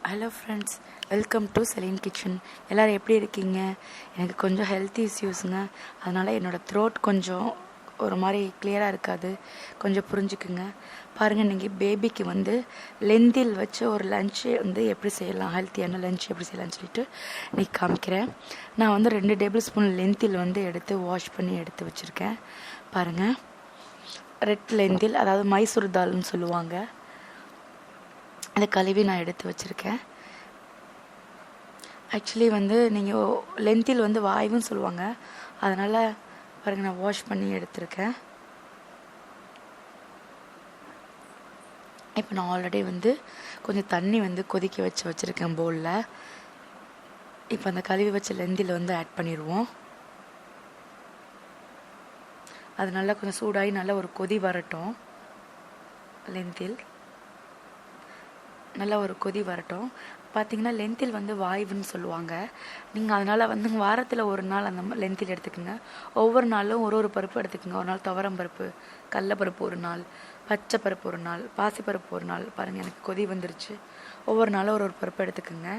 Hello friends, welcome to Celine kitchen. எல்லோரும் எப்படி இருக்கீங்க? எனக்கு கொஞ்சம் ஹெல்த் இஷ்யூஸுங்க. அதனால் என்னோடய த்ரோட் கொஞ்சம் ஒரு மாதிரி கிளியராக இருக்காது, கொஞ்சம் புரிஞ்சுக்குங்க. பாருங்கள், நீங்கள் பேபிக்கு லெந்தில் வச்சு ஒரு லஞ்சு எப்படி செய்யலாம், ஹெல்த்தியான லஞ்ச் எப்படி செய்யலாம்னு சொல்லிட்டு இன்றைக்கி காமிக்கிறேன். நான் 2 டேபிள் ஸ்பூன் லெந்தில் எடுத்து வாஷ் பண்ணி எடுத்து வச்சுருக்கேன். பாருங்கள், ரெட் லெந்தில், அதாவது மைசூர் தால்னு சொல்லுவாங்க. அதை கழுவி நான் எடுத்து வச்சுருக்கேன். ஆக்சுவலி நீங்கள் லெந்தில் வாய்வுன்னு சொல்லுவாங்க. அதனால் பாருங்கள், நான் வாஷ் பண்ணி எடுத்திருக்கேன். இப்போ நான் ஆல்ரெடி கொஞ்சம் தண்ணி கொதிக்க வச்சுருக்கேன் பவுலில். இப்போ அந்த கழுவி வச்ச லெந்தில் ஆட் பண்ணிடுவோம். அது நல்லா கொஞ்சம் சூடாகி நல்லா ஒரு கொதி வரட்டும். லெந்தில் நல்லா ஒரு கொதி வரட்டும். பார்த்திங்கன்னா, லெந்தில் வாய்வுன்னு சொல்லுவாங்க. நீங்கள் அதனால் வாரத்தில் ஒரு நாள் அந்த லெந்தில் எடுத்துக்கோங்க. ஒவ்வொரு நாளும் ஒரு பருப்பு எடுத்துக்கோங்க. ஒரு நாள் துவரம் பருப்பு, கடலப்பருப்பு ஒரு நாள், பச்சை பருப்பு ஒரு நாள், பாசிப்பருப்பு ஒரு நாள். பாருங்கள், எனக்கு கொதி வந்துருச்சு. ஒவ்வொரு நாளும் ஒரு பருப்பு எடுத்துக்கோங்க.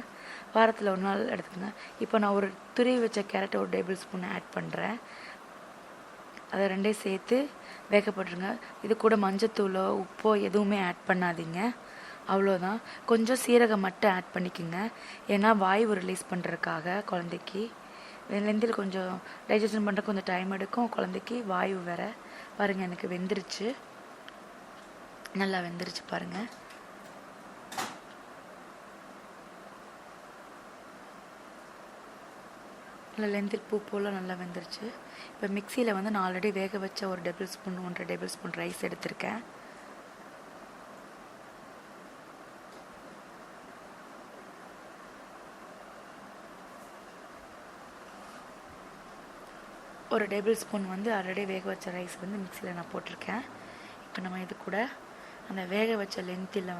வாரத்தில் ஒரு நாள் எடுத்துக்கோங்க. இப்போ நான் ஒரு துருவி வச்ச கேரட்டை ஒரு டேபிள் ஸ்பூன் ஆட் பண்ணுறேன். அதை ரெண்டையும் சேர்த்து வேக போட்டுருங்க. இது கூட மஞ்சத்தூளோ உப்போ எதுவுமே ஆட் பண்ணாதீங்க. அவ்வளோதான். கொஞ்சம் சீரகம் மட்டும் ஆட் பண்ணிக்கோங்க. ஏன்னா வாய்வு ரிலீஸ் பண்ணுறதுக்காக குழந்தைக்கு. லெந்தில் கொஞ்சம் டைஜஷன் பண்ணுற கொஞ்சம் டைம் எடுக்கும். குழந்தைக்கு வாய்வு வேறு. பாருங்கள், எனக்கு வெந்துருச்சு, நல்லா வெந்துருச்சு பாருங்கள். நல்லா லெந்தில் பூ போல் நல்லா வெந்துருச்சு. இப்போ மிக்சியில் நான் ஆல்ரெடி வேக வச்ச ஒரு table spoon 1.5 table spoon rice எடுத்திருக்கேன். ஒரு டேபிள் ஸ்பூன் ஆல்ரெடி வேக வச்ச ரைஸ் மிக்சியில் நான் போட்டிருக்கேன். இப்போ நம்ம இது கூட அந்த வேக வச்ச லெந்தில்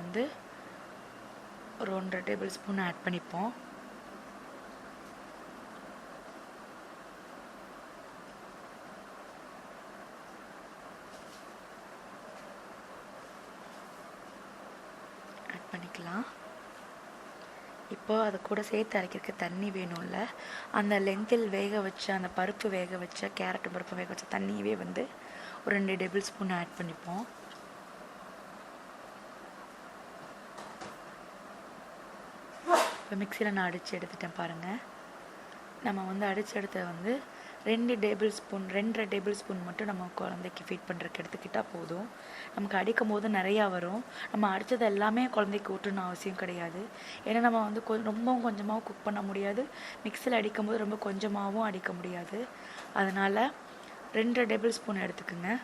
ஒரு 1.5 டேபிள் ஸ்பூன் ஆட் பண்ணிப்போம். ஆட் பண்ணிக்கலாம். இப்போ அது கூட சேர்த்து அரைக்கிறதுக்கு தண்ணி வேணும்ல. அந்த லெந்தில் வேக வச்ச, அந்த பருப்பு வேக வச்ச, கேரட்டு பருப்பு வேக வச்ச தண்ணியவே ஒரு 2 டேபிள் ஸ்பூன் ஆட் பண்ணிப்போம். இப்போ மிக்சியில் நான் அடித்து எடுத்துட்டேன் பாருங்கள். நம்ம அடித்து எடுத்த 2 டேபிள் ஸ்பூன் 2.5 டேபிள் ஸ்பூன் மட்டும் நம்ம குழந்தைக்கு ஃபீட் பண்ணுறதுக்கு எடுத்துக்கிட்டால் போதும். நமக்கு அடிக்கும் போது நிறையா வரும். நம்ம அடித்தது எல்லாமே குழந்தைக்கு ஊட்டணும்னு அவசியம் கிடையாது. ஏன்னா நம்ம ரொம்பவும் கொஞ்சமாகவும் குக் பண்ண முடியாது. மிக்சியில் அடிக்கும் போது ரொம்ப கொஞ்சமாகவும் அடிக்க முடியாது. அதனால் 2.5 டேபிள் ஸ்பூன் எடுத்துக்கோங்க.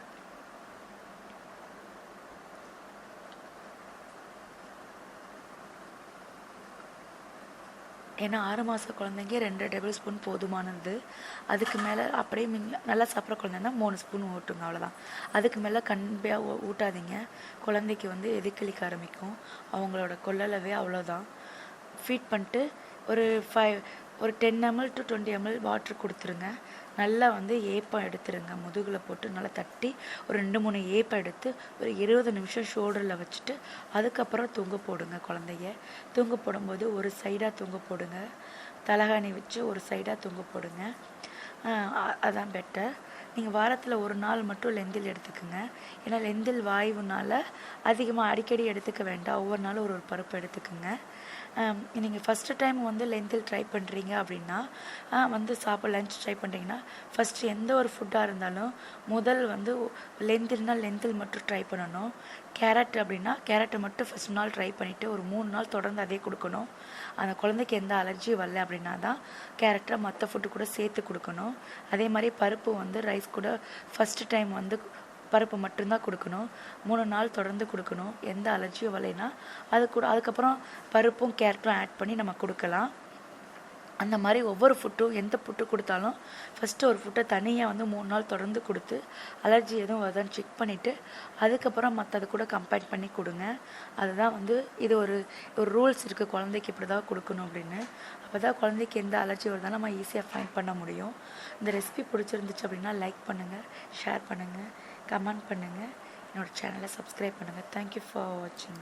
ஏன்னா 6 மாத குழந்தைங்க 2 டேபிள் ஸ்பூன் போதுமானது. அதுக்கு மேலே அப்படியே நல்லா சாப்பிட்ற குழந்தைன்னா 3 ஸ்பூன் ஊட்டுங்க, அவ்வளோதான். அதுக்கு மேலே கண்டிப்பாக ஊட்டாதீங்க. குழந்தைக்கு எதிர்கலிக்க ஆரம்பிக்கும். அவங்களோட கொள்ளளவே அவ்வளோதான். ஃபீட் பண்ணிட்டு ஒரு 10 ml to 20 ml வாட்டர் கொடுத்துருங்க. நல்லா ஏப்பம் எடுத்துருங்க. முதுகில் போட்டு நல்லா தட்டி ஒரு 2-3 ஏப்பம் எடுத்து ஒரு 20 நிமிஷம் ஷோல்டரில் வச்சுட்டு அதுக்கப்புறம் தூங்க போடுங்க. குழந்தைய தூங்க போடும்போது ஒரு சைடாக தூங்க போடுங்க. தலகாணி வச்சு ஒரு சைடாக தூங்க போடுங்க. அதான் பெட்டர். நீங்கள் வாரத்தில் ஒரு நாள் மட்டும் லெந்தில் எடுத்துக்கோங்க. ஏன்னா லெந்தில் வாய்வுனால் அதிகமாக அடிக்கடி எடுத்துக்க வேண்டாம். ஒவ்வொரு நாளும் ஒரு பருப்பு எடுத்துக்கோங்க. நீங்கள் ஃபஸ்ட்டு டைம் லெந்தில் ட்ரை பண்ணுறீங்க அப்படின்னா லஞ்ச் ட்ரை பண்ணுறீங்கன்னா ஃபஸ்ட்டு எந்த ஒரு ஃபுட்டாக இருந்தாலும் முதல் லெந்தில்னால் லெந்தில் மட்டும் ட்ரை பண்ணணும். கேரட் அப்படின்னா கேரட்டை மட்டும் ஃபஸ்ட் நாள் ட்ரை பண்ணிவிட்டு ஒரு 3 நாள் தொடர்ந்து அதே கொடுக்கணும். அந்த குழந்தைக்கு எந்த அலர்ஜியும் வரல அப்படின்னா தான் கேரட்டை மற்ற ஃபுட்டு கூட சேர்த்து கொடுக்கணும். அதே மாதிரி பருப்பு ரைஸ் கூட ஃபஸ்ட்டு டைம் பருப்பு மட்டும்தான் கொடுக்கணும். 3 நாள் தொடர்ந்து கொடுக்கணும். எந்த அலர்ஜியும் வரலைன்னா அதுக்கப்புறம் பருப்பும் கேரட்டும் ஆட் பண்ணி நம்ம கொடுக்கலாம். அந்த மாதிரி ஒவ்வொரு ஃபுட்டும் எந்த ஃபுட்டு கொடுத்தாலும் ஃபஸ்ட்டு ஒரு ஃபுட்டை தனியாக 3 நாள் தொடர்ந்து கொடுத்து அலர்ஜி எதுவும் வருதான்னு செக் பண்ணிவிட்டு அதுக்கப்புறம் மற்றது கூட கம்பேர் பண்ணி கொடுங்க. அதுதான் இது ஒரு ரூல்ஸ் இருக்குது, குழந்தைக்கு இப்படி தான் கொடுக்கணும் அப்படின்னு. அப்போ தான் குழந்தைக்கு எந்த அலர்ஜி வருதாலும் நம்ம ஈஸியாக ஃபைண்ட் பண்ண முடியும். இந்த ரெசிபி பிடிச்சிருந்துச்சு அப்படின்னா லைக் பண்ணுங்கள், ஷேர் பண்ணுங்கள், கமெண்ட் பண்ணுங்கள், என்னோடய சேனலை சப்ஸ்கிரைப் பண்ணுங்கள். தேங்க்யூ ஃபார் வாட்சிங்.